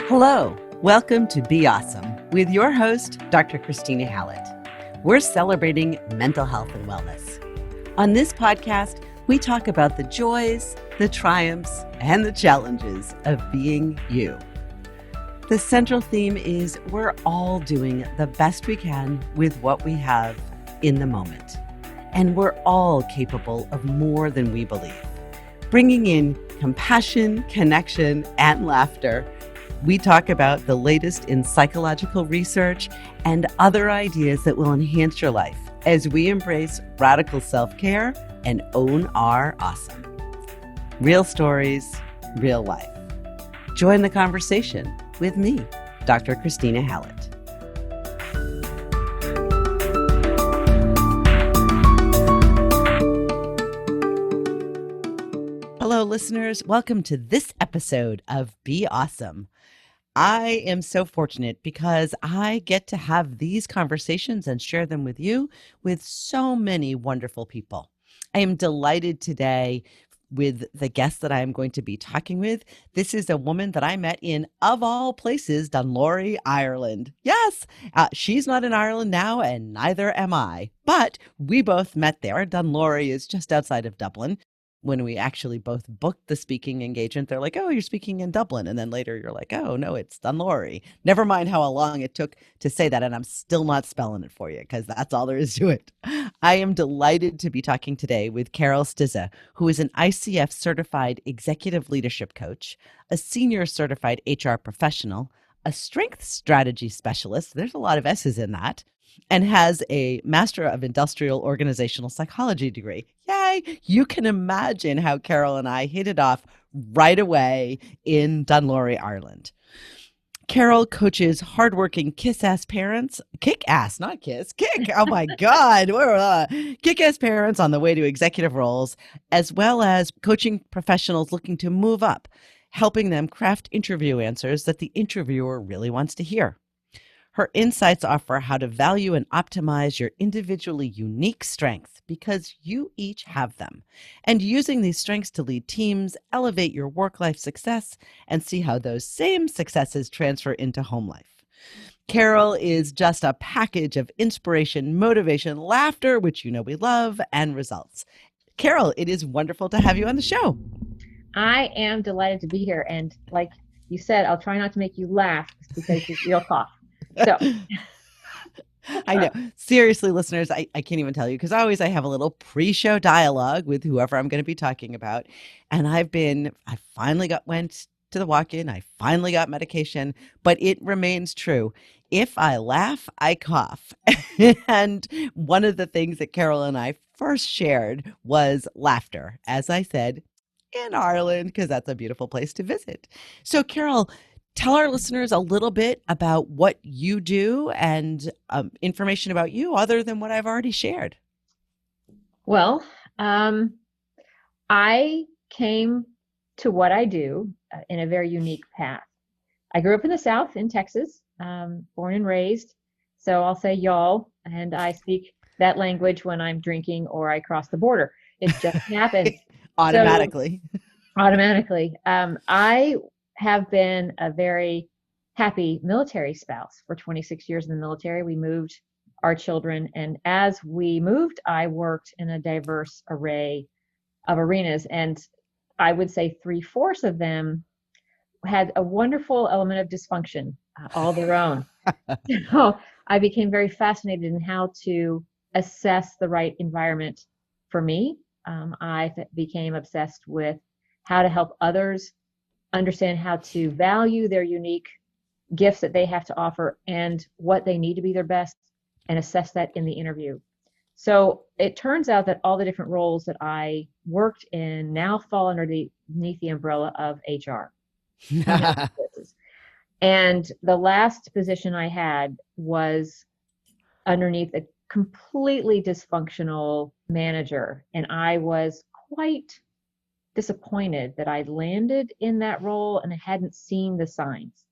Hello, welcome to Be Awesome with your host, Dr. Kristina Hallett. We're celebrating mental health and wellness. On this podcast, we talk about the joys, the triumphs, and the challenges of being you. The central theme is we're all doing the best we can with what we have in the moment. And we're all capable of more than we believe. Bringing in compassion, connection, and laughter, we talk about the latest in psychological research and other ideas that will enhance your life as we embrace radical self-care and own our awesome. Real stories, real life. Join the conversation with me, Dr. Kristina Hallett. Hello, listeners. Welcome to this episode of Be Awesome. I am so fortunate because I get to have these conversations and share them with you with so many wonderful people. I am delighted today with the guest that I am going to be talking with. This is a woman that I met in, of all places, Dunlorry, Ireland. Yes, she's not in Ireland now, and neither am I. But we both met there. Dunlorry is just outside of Dublin. When we actually both booked the speaking engagement, they're like, oh, you're speaking in Dublin. And then later you're like, oh, no, it's Dunlorry. Never mind how long it took to say that. And I'm still not spelling it for you because that's all there is to it. I am delighted to be talking today with Carole Stizza, who is an ICF certified executive leadership coach, a senior certified HR professional, a strength strategy specialist. There's a lot of S's in that. And has a Master of Industrial Organizational Psychology degree. Yay! You can imagine how Carole and I hit it off right away in Dunlorry, Ireland. Carole coaches hardworking kick-ass parents, kick-ass, not kiss, kick, oh my God, kick-ass parents on the way to executive roles, as well as coaching professionals looking to move up, helping them craft interview answers that the interviewer really wants to hear. Her insights offer how to value and optimize your individually unique strengths because you each have them, and using these strengths to lead teams, elevate your work-life success, and see how those same successes transfer into home life. Carole is just a package of inspiration, motivation, laughter, which you know we love, and results. Carole, it is wonderful to have you on the show. I am delighted to be here, and like you said, I'll try not to make you laugh because you'll cough. So I know. Seriously, listeners, I can't even tell you because I have a little pre-show dialogue with whoever I'm going to be talking about. And I finally went to the walk-in. I finally got medication, but it remains true. If I laugh, I cough. And one of the things that Carole and I first shared was laughter, as I said, in Ireland, because that's a beautiful place to visit. So Carole, tell our listeners a little bit about what you do and information about you other than what I've already shared. Well, I came to what I do in a very unique path. I grew up in the South in Texas, born and raised. So I'll say y'all, and I speak that language when I'm drinking or I cross the border. It just happens. Automatically. Automatically. I have been a very happy military spouse for 26 years in the military. We moved our children, and as we moved, I worked in a diverse array of arenas, and I would say 3/4 of them had a wonderful element of dysfunction, all their own. So I became very fascinated in how to assess the right environment for me. I became obsessed with how to help others understand how to value their unique gifts that they have to offer and what they need to be their best, and assess that in the interview. So it turns out that all the different roles that I worked in now fall underneath the umbrella of HR. And the last position I had was underneath a completely dysfunctional manager, and I was quite disappointed that I'd landed in that role and I hadn't seen the signs.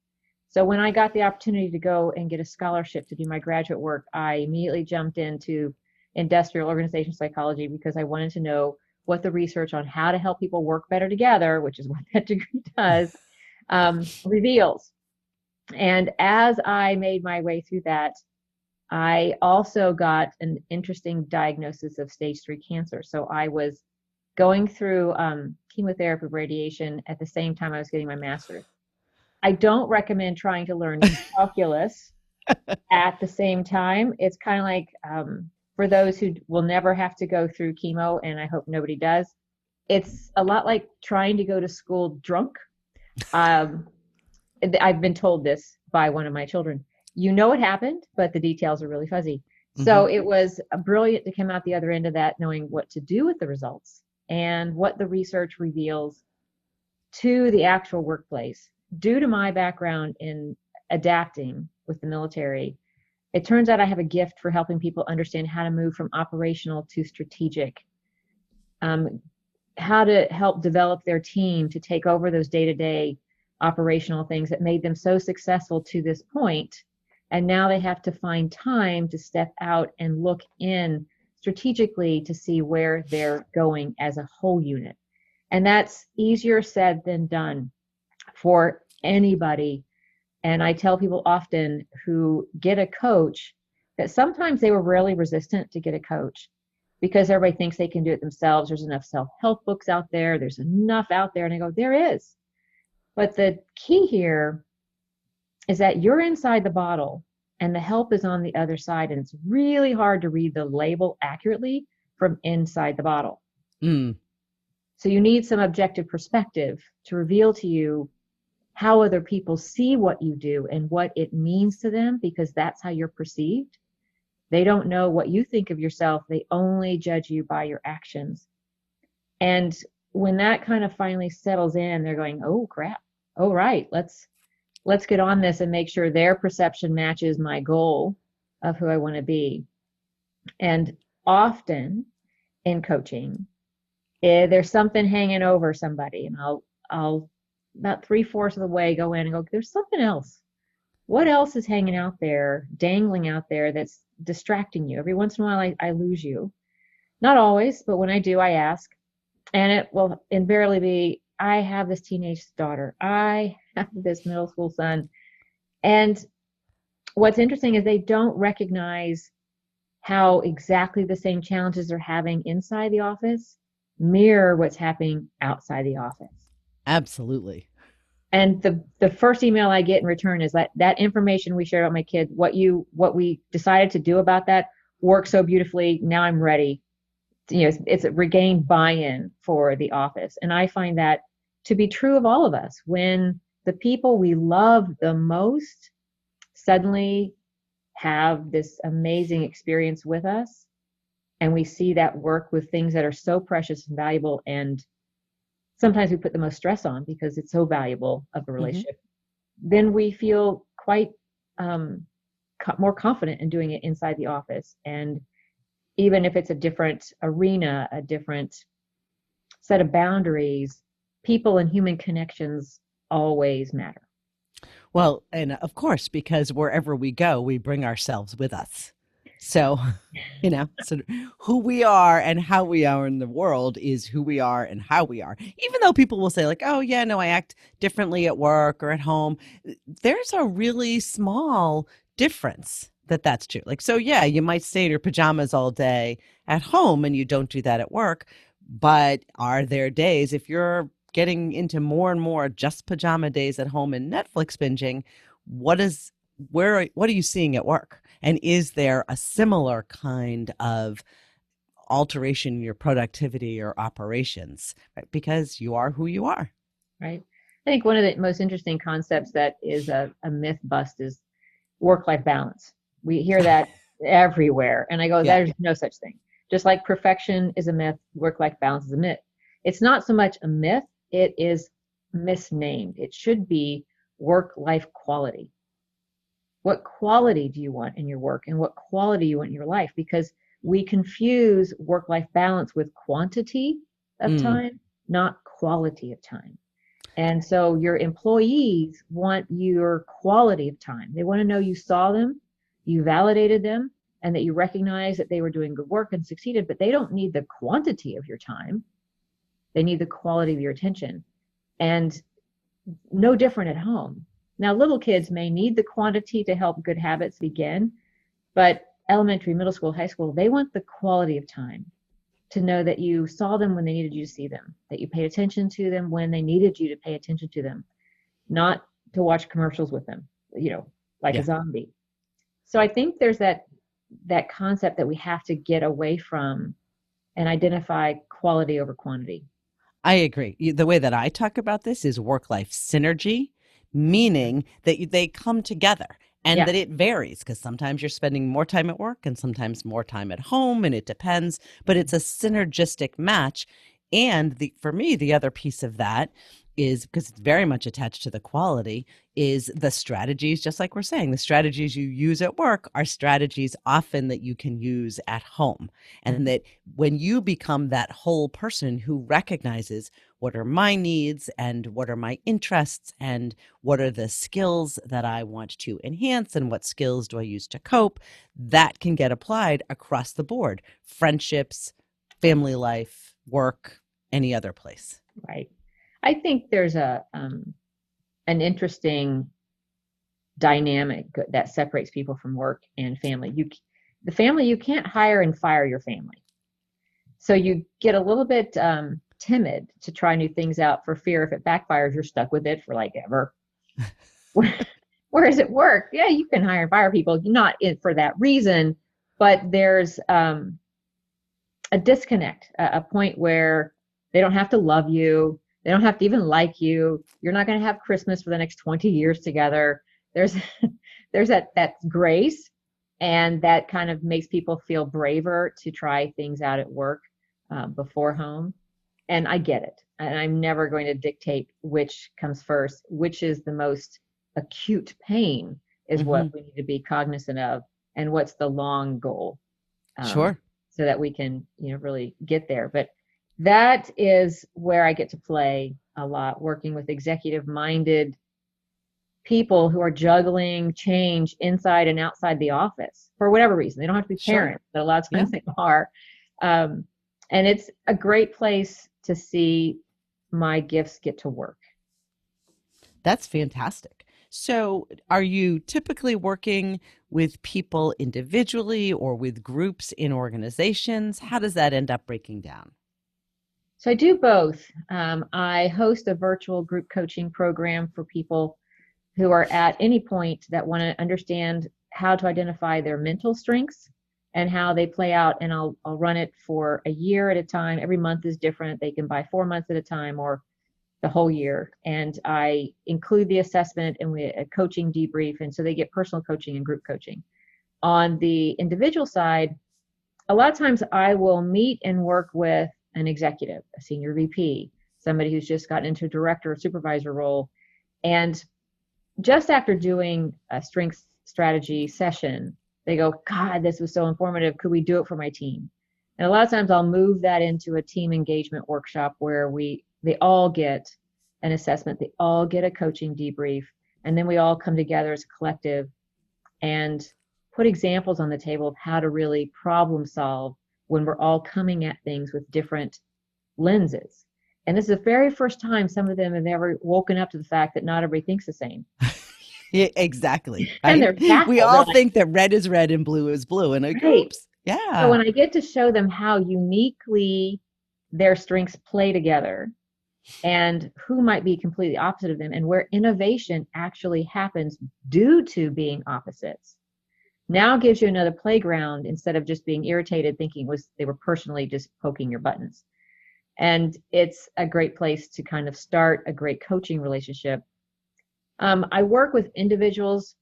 So when I got the opportunity to go and get a scholarship to do my graduate work, I immediately jumped into industrial organization psychology because I wanted to know what the research on how to help people work better together, which is what that degree does, reveals. And as I made my way through that, I also got an interesting diagnosis of stage 3 cancer. So I was going through chemotherapy, radiation at the same time I was getting my master's. I don't recommend trying to learn calculus at the same time. It's kind of like for those who will never have to go through chemo, and I hope nobody does, it's a lot like trying to go to school drunk. Um, I've been told this by one of my children. You know what happened, but the details are really fuzzy. So it was brilliant to come out the other end of that, knowing what to do with the results and what the research reveals to the actual workplace. Due to my background in adapting with the military, it turns out I have a gift for helping people understand how to move from operational to strategic, how to help develop their team to take over those day-to-day operational things that made them so successful to this point. And now they have to find time to step out and look in strategically to see where they're going as a whole unit. And that's easier said than done for anybody. And I tell people often who get a coach that sometimes they were really resistant to get a coach because everybody thinks they can do it themselves. There's enough self-help books out there. There's enough out there. And I go, there is. But the key here is that you're inside the bottle and the help is on the other side. And it's really hard to read the label accurately from inside the bottle. So you need some objective perspective to reveal to you how other people see what you do and what it means to them, because that's how you're perceived. They don't know what you think of yourself. They only judge you by your actions. And when that kind of finally settles in, they're going, oh crap. Oh, right. Let's get on this and make sure their perception matches my goal of who I want to be. And often in coaching, there's something hanging over somebody, and I'll about 3/4 of the way go in and go, there's something else. What else is hanging out there, dangling out there that's distracting you? Every once in a while I lose you. Not always, but when I do, I ask. And it will invariably be, I have this teenage daughter. I have this middle school son. And what's interesting is they don't recognize how exactly the same challenges they're having inside the office mirror what's happening outside the office. Absolutely. And the first email I get in return is that information we shared about my kid, what we decided to do about that worked so beautifully. Now I'm ready. It's a regained buy-in for the office. And I find that to be true of all of us. When the people we love the most suddenly have this amazing experience with us, and we see that work with things that are so precious and valuable, and sometimes we put the most stress on because it's so valuable of a relationship, then we feel quite more confident in doing it inside the office. And even if it's a different arena, a different set of boundaries, people and human connections always matter. Well, and of course, because wherever we go, we bring ourselves with us. So, so who we are and how we are in the world is who we are and how we are. Even though people will say like, oh yeah, no, I act differently at work or at home. There's a really small difference that's true. Like, so yeah, you might stay in your pajamas all day at home and you don't do that at work. But are there days, if you're getting into more and more just pajama days at home and Netflix binging, what are you seeing at work? And is there a similar kind of alteration in your productivity or operations? Right? Because you are who you are. Right. I think one of the most interesting concepts that is a myth bust is work-life balance. We hear that everywhere. And I go, there's no such thing. Just like perfection is a myth, work-life balance is a myth. It's not so much a myth, it is misnamed. It should be work-life quality. What quality do you want in your work, and what quality you want in your life? Because we confuse work-life balance with quantity of time, not quality of time. And so your employees want your quality of time. They want to know you saw them, you validated them, and that you recognize that they were doing good work and succeeded, but they don't need the quantity of your time. They need the quality of your attention. And no different at home. Now, little kids may need the quantity to help good habits begin, but elementary, middle school, high school, they want the quality of time, to know that you saw them when they needed you to see them, that you paid attention to them when they needed you to pay attention to them, not to watch commercials with them, like a Yeah. zombie. So I think there's that concept that we have to get away from and identify quality over quantity. I agree. The way that I talk about this is work-life synergy, meaning that they come together and Yeah, that it varies because sometimes you're spending more time at work and sometimes more time at home, and it depends, but it's a synergistic match. And for me, the other piece of that is, because it's very much attached to the quality, is the strategies, just like we're saying, the strategies you use at work are strategies often that you can use at home. And that when you become that whole person who recognizes what are my needs and what are my interests and what are the skills that I want to enhance and what skills do I use to cope, that can get applied across the board: friendships, family life, work, any other place. right. I think there's an interesting dynamic that separates people from work and family. The family, you can't hire and fire your family. So you get a little bit timid to try new things out for fear if it backfires, you're stuck with it for like ever. Whereas at work, yeah, you can hire and fire people, not for that reason, but there's a disconnect, a point where they don't have to love you. They don't have to even like you. You're not going to have Christmas for the next 20 years together. There's that grace, and that kind of makes people feel braver to try things out at work before home. And I get it. And I'm never going to dictate which comes first, which is the most acute pain is what we need to be cognizant of, and what's the long goal. Sure. So that we can, really get there. But that is where I get to play a lot, working with executive-minded people who are juggling change inside and outside the office for whatever reason. They don't have to be parents, but a lot of times they are. And it's a great place to see my gifts get to work. That's fantastic. So, are you typically working with people individually or with groups in organizations? How does that end up breaking down? So I do both. I host a virtual group coaching program for people who are at any point that want to understand how to identify their mental strengths and how they play out. And I'll run it for a year at a time. Every month is different. They can buy 4 months at a time or the whole year. And I include the assessment and a coaching debrief. And so they get personal coaching and group coaching. On the individual side, a lot of times I will meet and work with an executive, a senior VP, somebody who's just gotten into a director or supervisor role. And just after doing a strengths strategy session, they go, God, this was so informative. Could we do it for my team? And a lot of times I'll move that into a team engagement workshop where they all get an assessment, they all get a coaching debrief, and then we all come together as a collective and put examples on the table of how to really problem solve when we're all coming at things with different lenses. And this is the very first time some of them have ever woken up to the fact that not everybody thinks the same. Yeah, exactly. And they're baffled. We all think that red is red and blue is blue in a groups. Yeah. So when I get to show them how uniquely their strengths play together and who might be completely opposite of them and where innovation actually happens due to being opposites, now gives you another playground instead of just being irritated thinking they were personally just poking your buttons. And it's a great place to kind of start a great coaching relationship. I work with individuals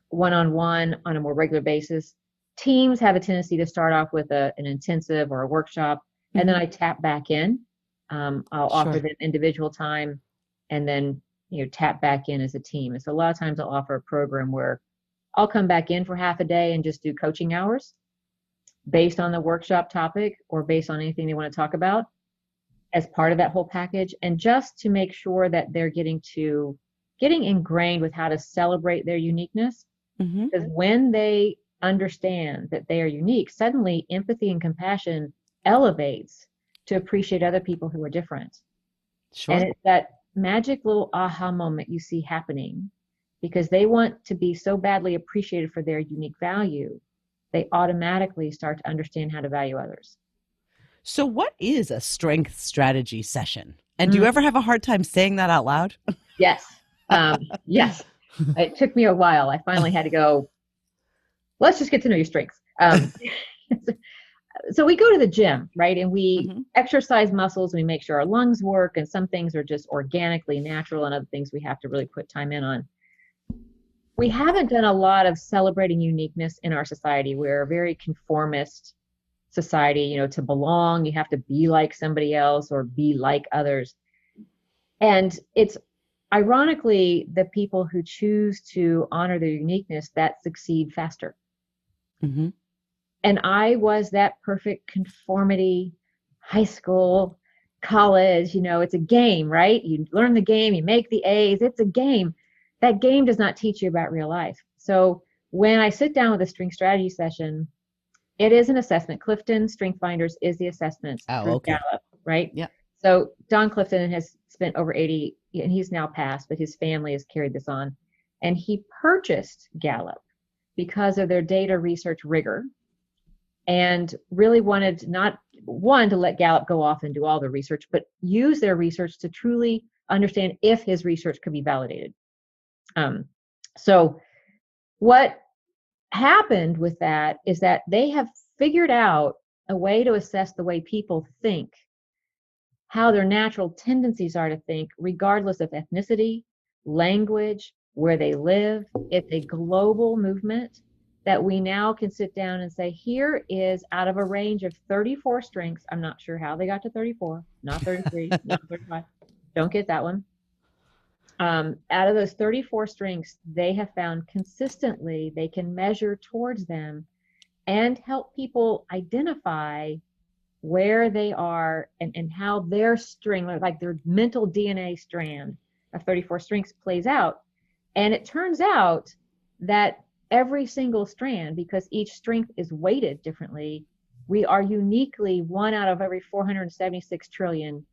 one-on-one on a more regular basis. Teams have a tendency to start off with an intensive or a workshop, and then I tap back in. I'll offer them individual time and then tap back in as a team. And so a lot of times I'll offer a program where I'll come back in for half a day and just do coaching hours based on the workshop topic or based on anything they want to talk about as part of that whole package. And just to make sure that they're getting ingrained with how to celebrate their uniqueness. Because when they understand that they are unique, suddenly empathy and compassion elevates to appreciate other people who are different. And it's that magic little aha moment you see happening because they want to be so badly appreciated for their unique value, they automatically start to understand how to value others. So what is a strength strategy session? And do you ever have a hard time saying that out loud? Yes. Yes. It took me a while. I finally had to go, let's just get to know your strengths. So we go to the gym, right? And we exercise muscles, and we make sure our lungs work. And some things are just organically natural, and other things we have to really put time in on. We haven't done a lot of celebrating uniqueness in our society. We're a very conformist society. You know, to belong, you have to be like somebody else or be like others. And it's ironically the people who choose to honor their uniqueness that succeed faster. Mm-hmm. And I was that perfect conformity, high school, college, you know, it's a game, right? You learn the game, you make the A's, it's a game. That game does not teach you about real life. So when I sit down with a strength strategy session, it is an assessment. Clifton Strength Finders is the assessment through Gallup, right? Yeah. So Don Clifton has spent over 80, and he's now passed, but his family has carried this on. And he purchased Gallup because of their data research rigor, and really wanted not one to let Gallup go off and do all the research, but use their research to truly understand if his research could be validated. So what happened with that is that they have figured out a way to assess the way people think, how their natural tendencies are to think, regardless of ethnicity, language, where they live. It's a global movement that we now can sit down and say, here is out of a range of 34 strengths. I'm not sure how they got to 34, not 33, not 35. Don't get that one. Out of those 34 strengths, they have found consistently they can measure towards them and help people identify where they are and how their string, like their mental DNA strand of 34 strengths plays out. And it turns out that every single strand, because each strength is weighted differently, we are uniquely 1 out of every 476 trillion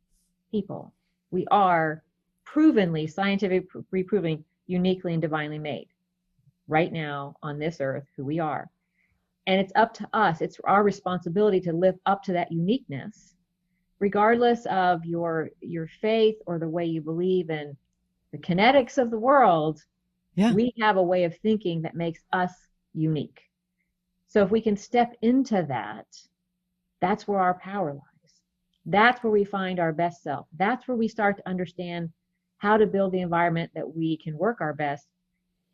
people. We are provenly, scientifically proving, uniquely and divinely made right now on this earth, who we are. And it's up to us. It's our responsibility to live up to that uniqueness, regardless of your faith or the way you believe in the kinetics of the world. Yeah. We have a way of thinking that makes us unique. So if we can step into that, that's where our power lies. That's where we find our best self. That's where we start to understand how to build the environment that we can work our best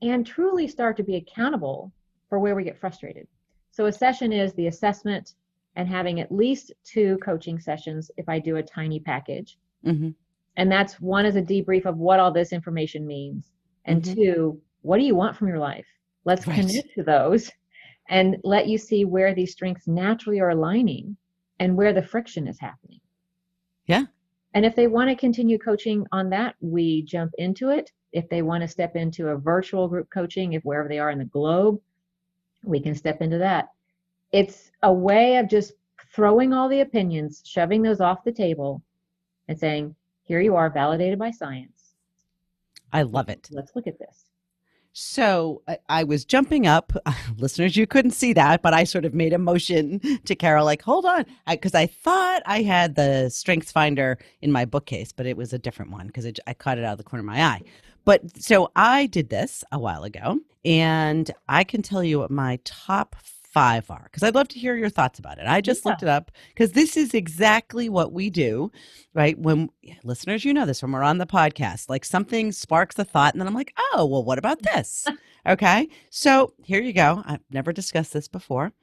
and truly start to be accountable for where we get frustrated. So a session is the assessment and having at least 2 coaching sessions if I do a tiny package. Mm-hmm. And that's one is a debrief of what all this information means. And 2, what do you want from your life? Let's commit to those and let you see where these strengths naturally are aligning and where the friction is happening. Yeah. And if they want to continue coaching on that, we jump into it. If they want to step into a virtual group coaching, if wherever they are in the globe, we can step into that. It's a way of just throwing all the opinions, shoving those off the table and saying, here you are, validated by science. I love it. Let's look at this. So I was jumping up. Listeners, you couldn't see that, but I sort of made a motion to Carole, like, hold on, because I thought I had the Strengths Finder in my bookcase, but it was a different one because I caught it out of the corner of my eye. But so I did this a while ago, and I can tell you what my top 5 are, because I'd love to hear your thoughts about it. I just looked it up because this is exactly what we do, right? When listeners, you know this, when we're on the podcast, like something sparks a thought and then I'm like, oh, well, what about this? Okay. So here you go. I've never discussed this before.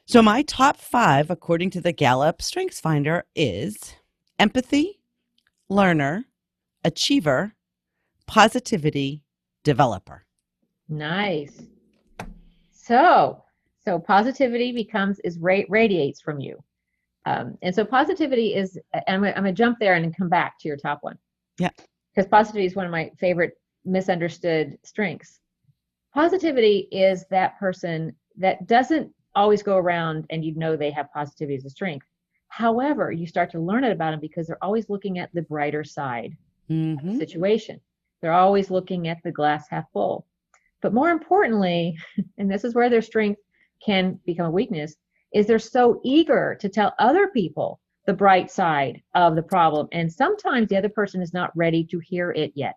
So my top 5, according to the Gallup Strengths Finder, is empathy, learner, achiever, positivity, developer. Nice. So positivity radiates from you. And so positivity is, I'm going to jump there and come back to your top one. Yeah. Because positivity is one of my favorite misunderstood strengths. Positivity is that person that doesn't always go around and you know they have positivity as a strength. However, you start to learn it about them because they're always looking at the brighter side of the situation. They're always looking at the glass half full. But more importantly, and this is where their strength can become a weakness, is they're so eager to tell other people the bright side of the problem. And sometimes the other person is not ready to hear it yet.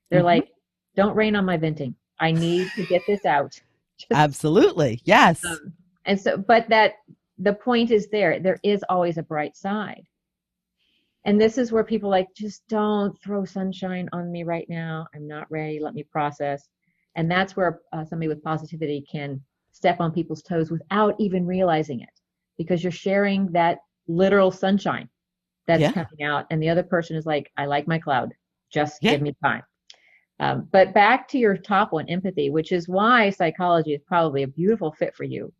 They're like, don't rain on my venting. I need to get this out. Absolutely. Yes. And so, but that the point is there is always a bright side. And this is where people like, just don't throw sunshine on me right now. I'm not ready. Let me process. And that's where somebody with positivity can step on people's toes without even realizing it, because you're sharing that literal sunshine that's coming out. And the other person is like, I like my cloud. Just give me time. But back to your top one, empathy, which is why psychology is probably a beautiful fit for you.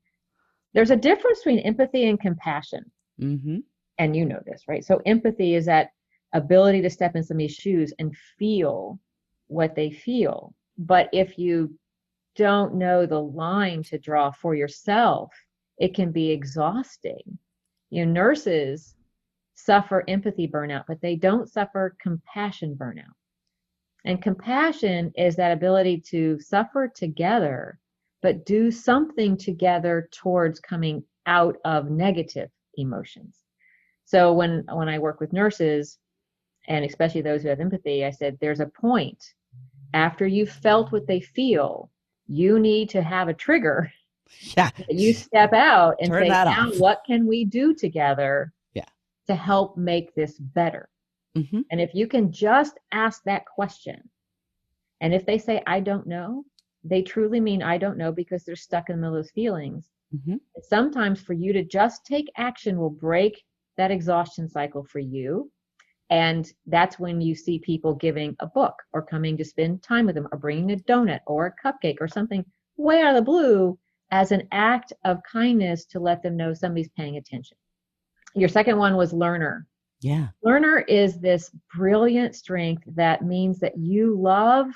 There's a difference between empathy and compassion. And you know this, right? So empathy is that ability to step in somebody's shoes and feel what they feel. But if you don't know the line to draw for yourself, it can be exhausting. You know, nurses suffer empathy burnout, but they don't suffer compassion burnout. And compassion is that ability to suffer together, but do something together towards coming out of negative emotions. So when I work with nurses, and especially those who have empathy, I said, there's a point after you've felt what they feel, you need to have a trigger. You step out and say, now what can we do together to help make this better? And if you can just ask that question, and if they say, I don't know, they truly mean I don't know, because they're stuck in the middle of those feelings. Sometimes for you to just take action will break that exhaustion cycle for you. And that's when you see people giving a book or coming to spend time with them or bringing a donut or a cupcake or something way out of the blue as an act of kindness to let them know somebody's paying attention. Your second one was learner. Learner is this brilliant strength that means that you love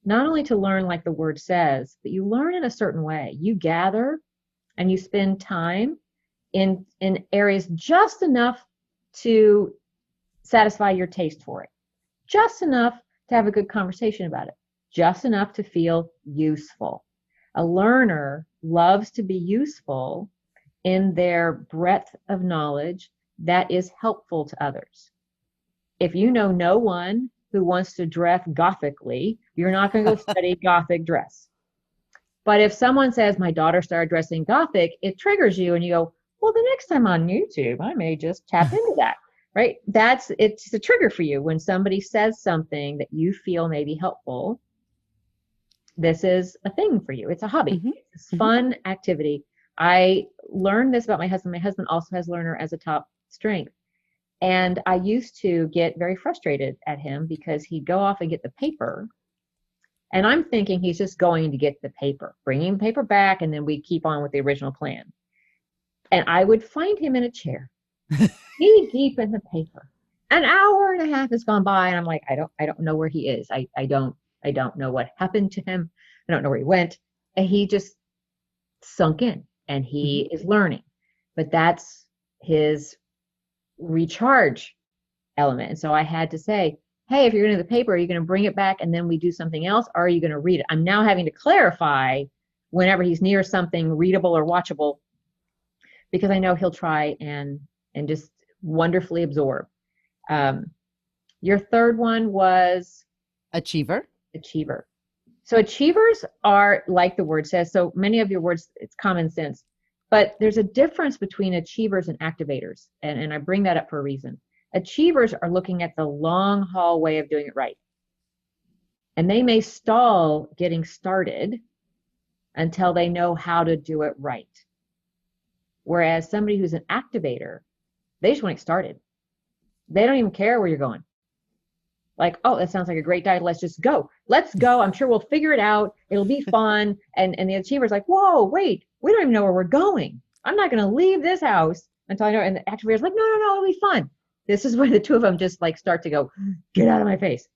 not only to learn like the word says, but you learn in a certain way. You gather and you spend time in areas just enough to satisfy your taste for it, just enough to have a good conversation about it, just enough to feel useful. A learner loves to be useful in their breadth of knowledge that is helpful to others. If you know no one who wants to dress gothically, you're not going to go study Gothic dress. But if someone says, my daughter started dressing Gothic, it triggers you and you go, well, the next time on YouTube, I may just tap into that, right? It's a trigger for you when somebody says something that you feel may be helpful. This is a thing for you. It's a hobby. It's a fun activity. I learned this about my husband. My husband also has learner as a top strength. And I used to get very frustrated at him because he'd go off and get the paper. And I'm thinking he's just going to get the paper, bringing the paper back, and then we keep on with the original plan. And I would find him in a chair, knee deep in the paper. An hour and a half has gone by, and I'm like, I don't know where he is. I don't know what happened to him. I don't know where he went. And he just sunk in, and he is learning. But that's his recharge element. And so I had to say, hey, if you're going to the paper, are you going to bring it back and then we do something else? Or are you going to read it? I'm now having to clarify whenever he's near something readable or watchable, because I know he'll try and just wonderfully absorb. Your third one was Achiever. So achievers are, like the word says, so many of your words, it's common sense, but there's a difference between achievers and activators. And I bring that up for a reason. Achievers are looking at the long haul way of doing it right. And they may stall getting started until they know how to do it right. Whereas somebody who's an activator, they just want to get started. They don't even care where you're going. Like, oh, that sounds like a great diet. Let's just go. Let's go. I'm sure we'll figure it out. It'll be fun. And the achiever's like, whoa, wait, we don't even know where we're going. I'm not going to leave this house until I know. And the activator's like, no, it'll be fun. This is where the two of them just like start to go, get out of my face.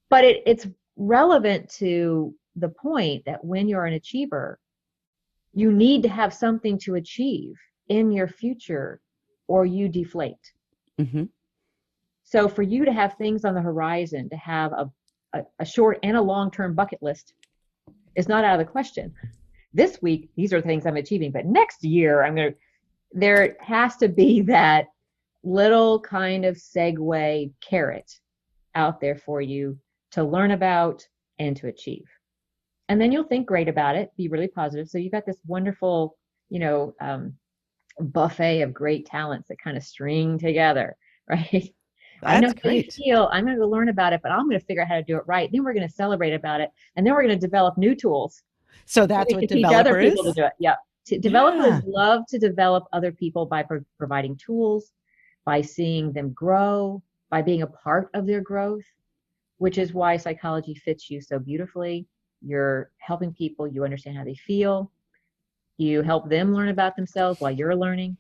But it's relevant to the point that when you're an achiever, you need to have something to achieve in your future or you deflate. So for you to have things on the horizon, to have a short and a long-term bucket list is not out of the question. This week, these are things I'm achieving, but next year, there has to be that little kind of segue carrot out there for you to learn about and to achieve. And then you'll think great about it, be really positive. So you've got this wonderful, buffet of great talents that kind of string together, right? I know That's how you great. feel. I'm going to go learn about it, but I'm going to figure out how to do it right. Then we're going to celebrate about it. And then we're going to develop new tools So so that's we what can teach other developer people to is? do it. Yeah. Developers Yeah. love to develop other people by providing tools, by seeing them grow, by being a part of their growth, which is why psychology fits you so beautifully. You're helping people, you understand how they feel, you help them learn about themselves while you're learning.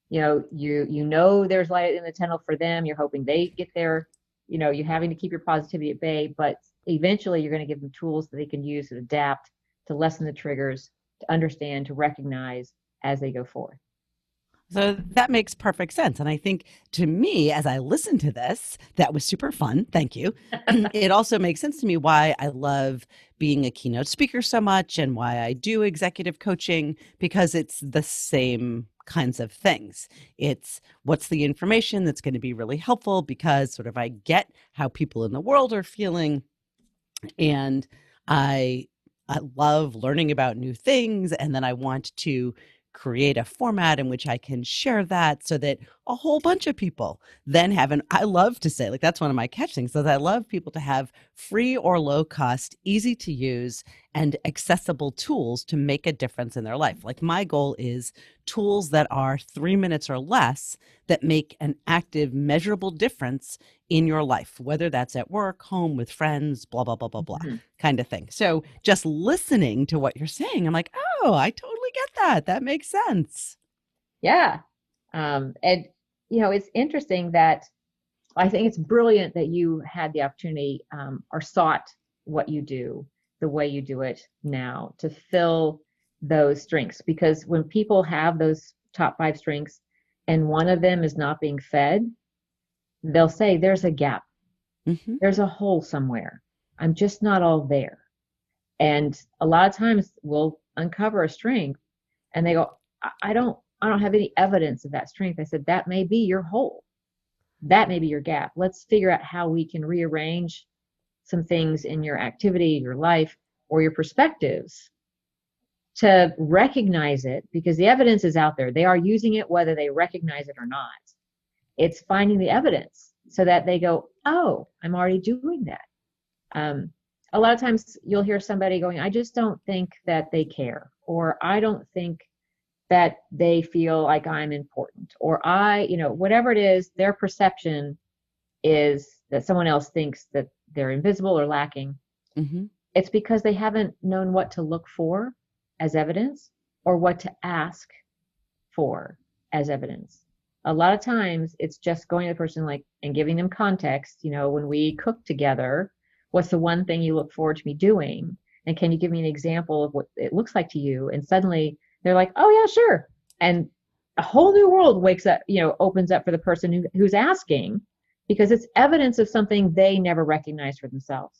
You know there's light in the tunnel for them. You're hoping they get there. You're having to keep your positivity at bay, but eventually you're going to give them tools that they can use to adapt, to lessen the triggers, to understand, to recognize as they go forward. So that makes perfect sense. And I think to me, as I listen to this, that was super fun. Thank you. It also makes sense to me why I love being a keynote speaker so much and why I do executive coaching, because it's the same kinds of things. It's what's the information that's going to be really helpful, because sort of I get how people in the world are feeling, and I love learning about new things, and then I want to create a format in which I can share that so that a whole bunch of people then have an I love to say, like, that's one of my catch things, is I love people to have free or low cost, easy to use and accessible tools to make a difference in their life. Like, my goal is tools that are 3 minutes or less that make an active, measurable difference in your life, whether that's at work, home, with friends, blah, blah, blah, blah, blah, Mm-hmm. kind of thing. So just listening to what you're saying, I'm like, oh, I totally get that. That makes sense. Yeah. And, it's interesting that I think it's brilliant that you had the opportunity or sought what you do the way you do it now to fill those strengths. Because when people have those top 5 strengths and one of them is not being fed, they'll say, there's a gap, Mm-hmm. there's a hole somewhere. I'm just not all there. And a lot of times we'll uncover a strength and they go, I don't have any evidence of that strength. I said, that may be your hole. That may be your gap. Let's figure out how we can rearrange some things in your activity, your life, or your perspectives to recognize it, because the evidence is out there. They are using it whether they recognize it or not. It's finding the evidence so that they go, oh, I'm already doing that. A lot of times you'll hear somebody going, I just don't think that they care, or I don't think that they feel like I'm important, or whatever it is, their perception is that someone else thinks that they're invisible or lacking. Mm-hmm. It's because they haven't known what to look for as evidence or what to ask for as evidence. A lot of times it's just going to the person and giving them context. When we cook together, what's the one thing you look forward to me doing? And can you give me an example of what it looks like to you? And suddenly they're like, oh yeah, sure. And a whole new world opens up for the person who's asking, because it's evidence of something they never recognized for themselves.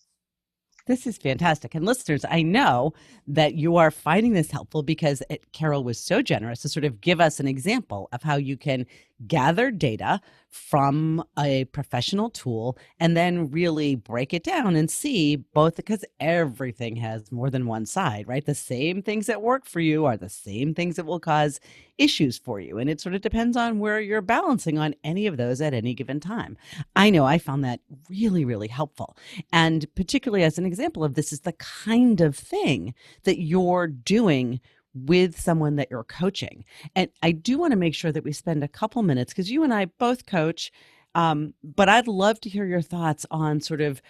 This is fantastic. And listeners, I know that you are finding this helpful because Carole was so generous to sort of give us an example of how you can gather data from a professional tool and then really break it down and see both, because everything has more than one side, right? The same things that work for you are the same things that will cause issues for you. And it sort of depends on where you're balancing on any of those at any given time. I know I found that really, really helpful. And particularly as an example of this is the kind of thing that you're doing with someone that you're coaching. And I do want to make sure that we spend a couple minutes, because you and I both coach, but I'd love to hear your thoughts on sort of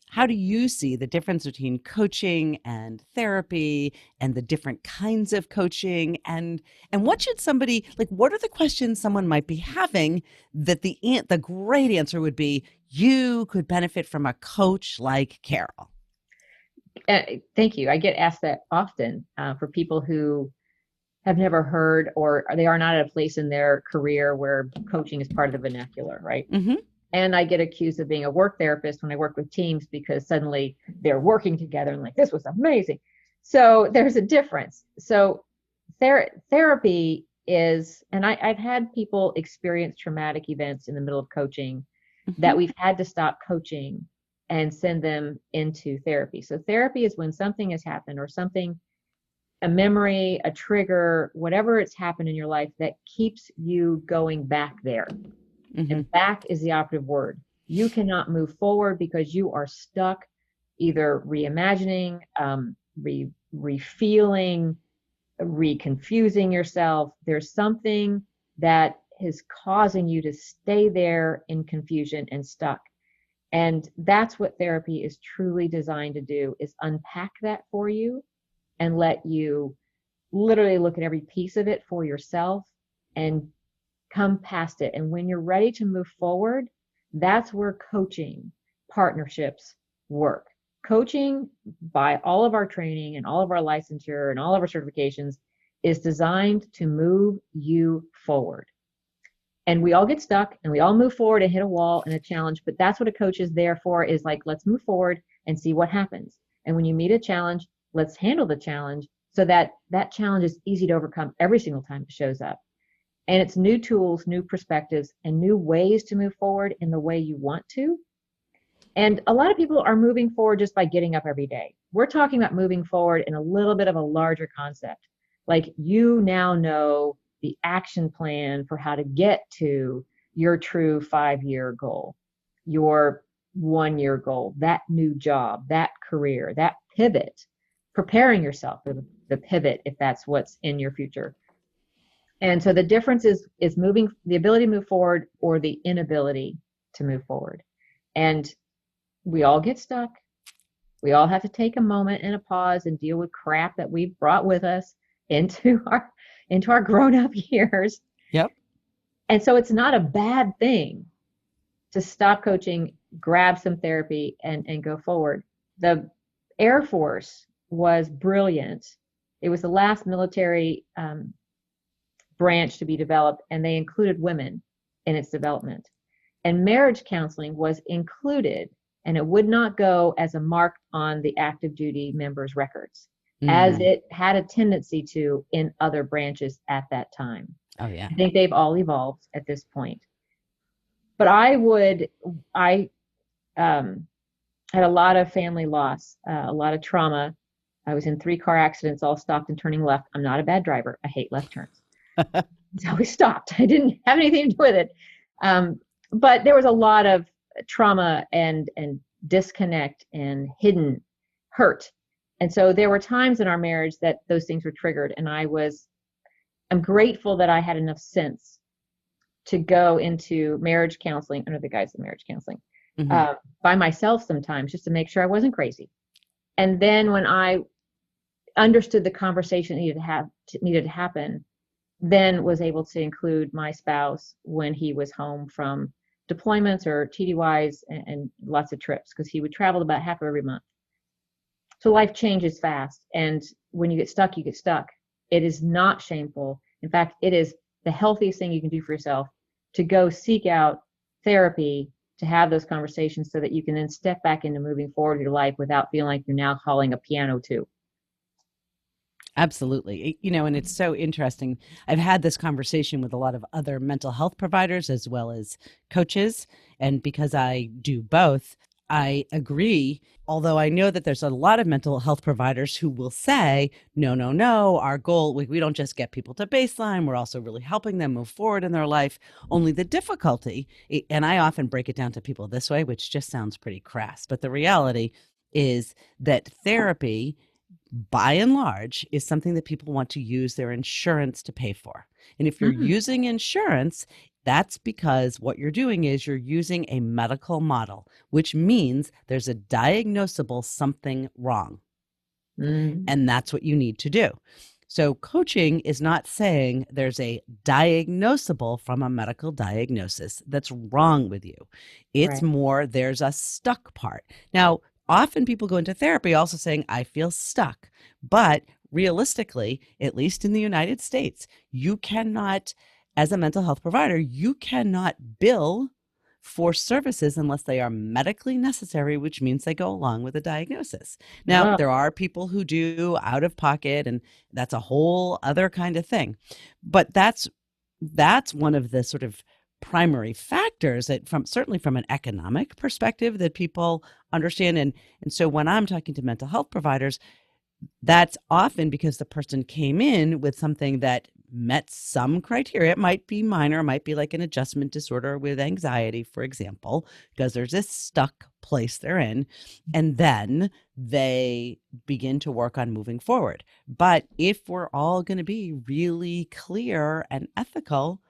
how do you see the difference between coaching and therapy and the different kinds of coaching, and what should somebody, like, what are the questions someone might be having that the great answer would be, you could benefit from a coach like Carole? Thank you. I get asked that often for people who have never heard, or they are not at a place in their career where coaching is part of the vernacular, right? Mm-hmm. And I get accused of being a work therapist when I work with teams because suddenly they're working together and like, this was amazing. So there's a difference. So therapy is, and I've had people experience traumatic events in the middle of coaching that we've had to stop coaching and send them into therapy. So therapy is when something has happened or something, a memory, a trigger, whatever it's happened in your life that keeps you going back there. And back is the operative word. You cannot move forward because you are stuck either reimagining, refeeling, reconfusing yourself. There's something that is causing you to stay there in confusion and stuck. And that's what therapy is truly designed to do, is unpack that for you and let you literally look at every piece of it for yourself and come past it. And when you're ready to move forward, that's where coaching partnerships work. Coaching, by all of our training and all of our licensure and all of our certifications, is designed to move you forward. And we all get stuck and we all move forward and hit a wall and a challenge, but that's what a coach is there for, is like, let's move forward and see what happens. And when you meet a challenge, let's handle the challenge so that that challenge is easy to overcome every single time it shows up. And it's new tools, new perspectives, and new ways to move forward in the way you want to. And a lot of people are moving forward just by getting up every day. We're talking about moving forward in a little bit of a larger concept. Like, you now know the action plan for how to get to your true 5-year goal, your 1-year goal, that new job, that career, that pivot, preparing yourself for the pivot if that's what's in your future. And so the difference is moving, the ability to move forward or the inability to move forward. And we all get stuck. We all have to take a moment and a pause and deal with crap that we've brought with us into our grown-up years. Yep. And so it's not a bad thing to stop coaching, grab some therapy, and go forward. The Air Force was brilliant. It was the last military branch to be developed, and they included women in its development. And marriage counseling was included, and it would not go as a mark on the active duty members' records, as it had a tendency to in other branches at that time. Oh, yeah. I think they've all evolved at this point. But I had a lot of family loss, a lot of trauma. I was in 3 car accidents, all stopped and turning left. I'm not a bad driver. I hate left turns. So we stopped. I didn't have anything to do with it. But there was a lot of trauma and disconnect and hidden hurt. And so there were times in our marriage that those things were triggered. And I'm grateful that I had enough sense to go into marriage counseling under the guise of marriage counseling by myself sometimes, just to make sure I wasn't crazy. And then when I understood the conversation needed to happen, then was able to include my spouse when he was home from deployments or TDYs and lots of trips, because he would travel about half every month. So life changes fast. And when you get stuck, you get stuck. It is not shameful. In fact, it is the healthiest thing you can do for yourself, to go seek out therapy, to have those conversations so that you can then step back into moving forward in your life without feeling like you're now hauling a piano too. Absolutely. And it's so interesting. I've had this conversation with a lot of other mental health providers as well as coaches. And because I do both, I agree. Although I know that there's a lot of mental health providers who will say, no, our goal, we don't just get people to baseline. We're also really helping them move forward in their life. Only the difficulty, and I often break it down to people this way, which just sounds pretty crass, but the reality is that therapy, by and large, is something that people want to use their insurance to pay for. And if you're using insurance, that's because what you're doing is you're using a medical model, which means there's a diagnosable something wrong. And that's what you need to do. So coaching is not saying there's a diagnosable from a medical diagnosis that's wrong with you. It's more there's a stuck part. Now, often people go into therapy also saying, I feel stuck. But realistically, at least in the United States, you cannot, as a mental health provider, you cannot bill for services unless they are medically necessary, which means they go along with a diagnosis. Now, Oh, there are people who do out of pocket, and that's a whole other kind of thing. But that's one of the sort of primary factors that certainly from an economic perspective that people understand. And so when I'm talking to mental health providers, that's often because the person came in with something that met some criteria. It might be minor, it might be like an adjustment disorder with anxiety, for example, because there's this stuck place they're in. And then they begin to work on moving forward. But if we're all going to be really clear and ethical,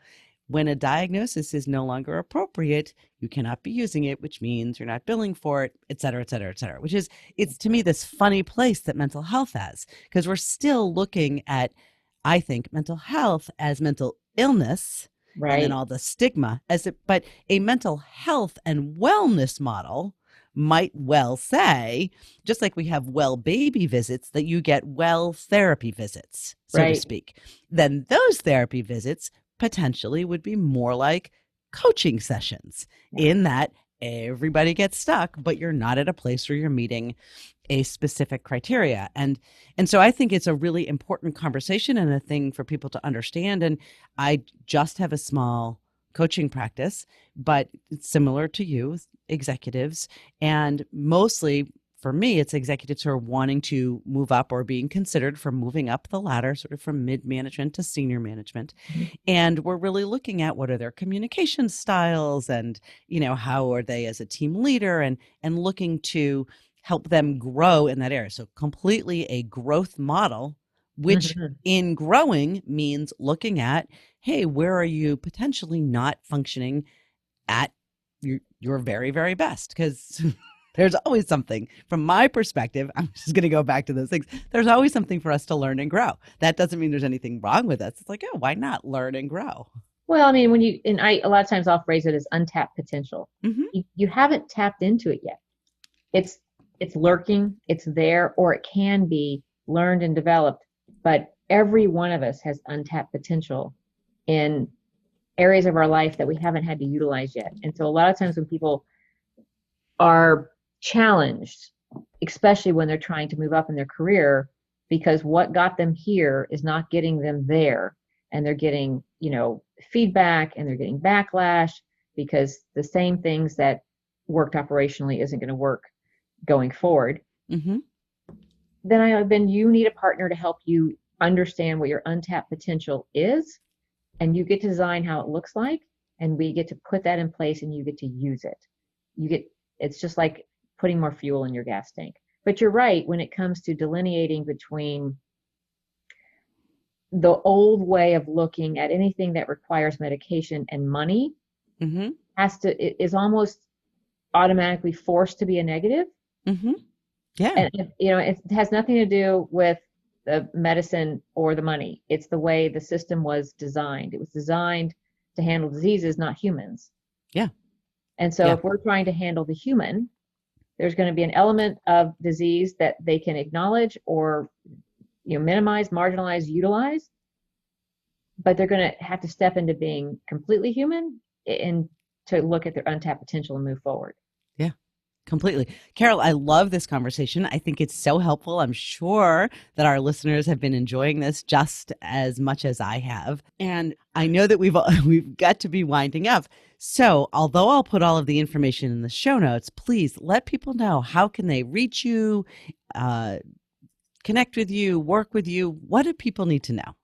when a diagnosis is no longer appropriate, you cannot be using it, which means you're not billing for it, et cetera, et cetera, et cetera, which is, it's to me this funny place that mental health has, because we're still looking at, I think, mental health as mental illness and then right, all the stigma as it, but a mental health and wellness model might well say, just like we have well baby visits, that you get well therapy visits, so to right. speak. Then those therapy visits potentially would be more like coaching sessions, Yeah. in that everybody gets stuck, but you're not at a place where you're meeting a specific criteria. And so I think it's a really important conversation and a thing for people to understand. And I just have a small coaching practice, but it's similar to you, executives, and mostly for me, it's executives who are wanting to move up or being considered for moving up the ladder, sort of from mid-management to senior management. Mhm. And we're really looking at what are their communication styles, and, how are they as a team leader, and looking to help them grow in that area. So completely a growth model, which Mhm. in growing means looking at, hey, where are you potentially not functioning at your very, very best? Because there's always something from my perspective. I'm just going to go back to those things. There's always something for us to learn and grow. That doesn't mean there's anything wrong with us. It's like, oh, why not learn and grow? Well, I mean, a lot of times I'll phrase it as untapped potential. Hmm. You haven't tapped into it yet. It's it's lurking, it's there, or it can be learned and developed. But every one of us has untapped potential in areas of our life that we haven't had to utilize yet. And so a lot of times when people are challenged, especially when they're trying to move up in their career, because what got them here is not getting them there. And they're getting, feedback and they're getting backlash because the same things that worked operationally isn't going to work going forward. Hmm. Then you need a partner to help you understand what your untapped potential is, and you get to design how it looks like, and we get to put that in place, and you get to use it. It's just like putting more fuel in your gas tank. But you're right, when it comes to delineating between the old way of looking at anything that requires medication and money, Hmm. is almost automatically forced to be a negative. Hmm. Yeah. And it has nothing to do with the medicine or the money. It's the way the system was designed. It was designed to handle diseases, not humans. Yeah. And so Yeah. if we're trying to handle the human, there's going to be an element of disease that they can acknowledge or minimize, marginalize, utilize, but they're going to have to step into being completely human and to look at their untapped potential and move forward. Yeah. Completely. Carole, I love this conversation. I think it's so helpful. I'm sure that our listeners have been enjoying this just as much as I have. And I know that we've got to be winding up. So, although I'll put all of the information in the show notes, please let people know, how can they reach you, uh, connect with you, work with you? What do people need to know?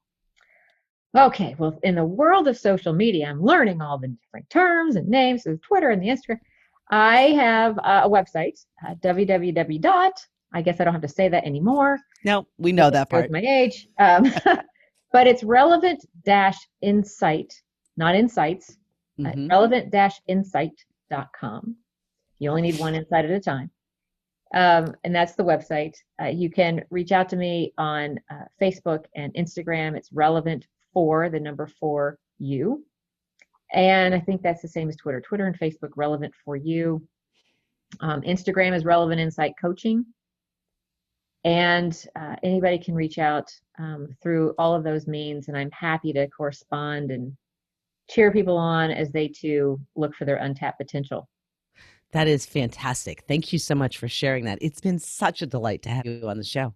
Okay, well, in the world of social media, I'm learning all the different terms and names of Twitter and the Instagram. I have a website, www dot, I guess I don't have to say that anymore. No, we know that Shows part. my age. But it's relevant dash insight, not insights, Hmm. relevant dash insight.com. You only need one insight at a time. And that's the website. You can reach out to me on Facebook and Instagram. It's relevant for the number 4U. And I think that's the same as Twitter. Twitter and Facebook, relevant for you. Instagram is relevant insight coaching. And anybody can reach out through all of those means. And I'm happy to correspond and cheer people on as they too look for their untapped potential. That is fantastic. Thank you so much for sharing that. It's been such a delight to have you on the show.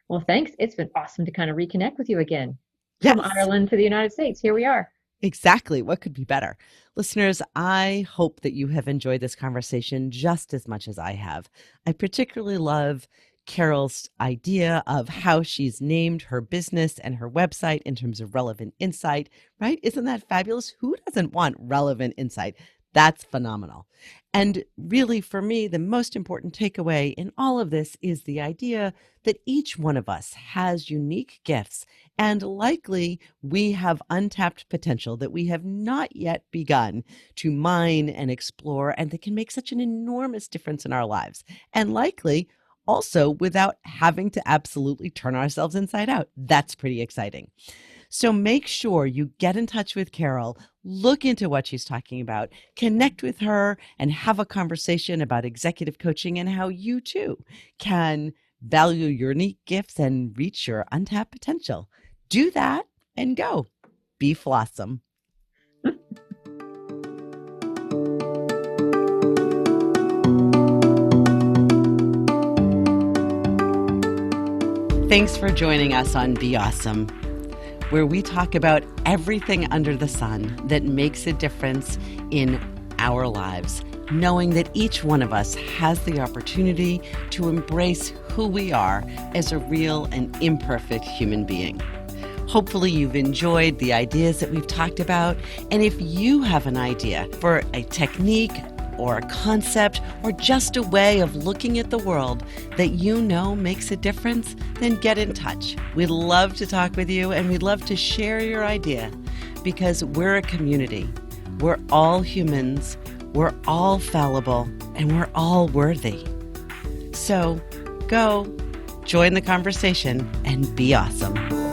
Well, thanks. It's been awesome to kind of reconnect with you again. Yes. From Ireland to the United States. Here we are. Exactly. What could be better? Listeners, I hope that you have enjoyed this conversation just as much as I have. I particularly love Carole's idea of how she's named her business and her website in terms of relevant insight, right? Isn't that fabulous? Who doesn't want relevant insight? That's phenomenal. And really, for me, the most important takeaway in all of this is the idea that each one of us has unique gifts, and likely we have untapped potential that we have not yet begun to mine and explore, and that can make such an enormous difference in our lives. And likely also without having to absolutely turn ourselves inside out. That's pretty exciting. So make sure you get in touch with Carole, look into what she's talking about, connect with her, and have a conversation about executive coaching and how you too can value your unique gifts and reach your untapped potential. Do that and go. Be Flossom. Thanks for joining us on Be Awesome, where we talk about everything under the sun that makes a difference in our lives, knowing that each one of us has the opportunity to embrace who we are as a real and imperfect human being. Hopefully you've enjoyed the ideas that we've talked about, and if you have an idea for a technique or a concept or just a way of looking at the world that you know makes a difference, then get in touch. We'd love to talk with you, and we'd love to share your idea, because we're a community. We're all humans, we're all fallible, and we're all worthy. So go, join the conversation, and be awesome.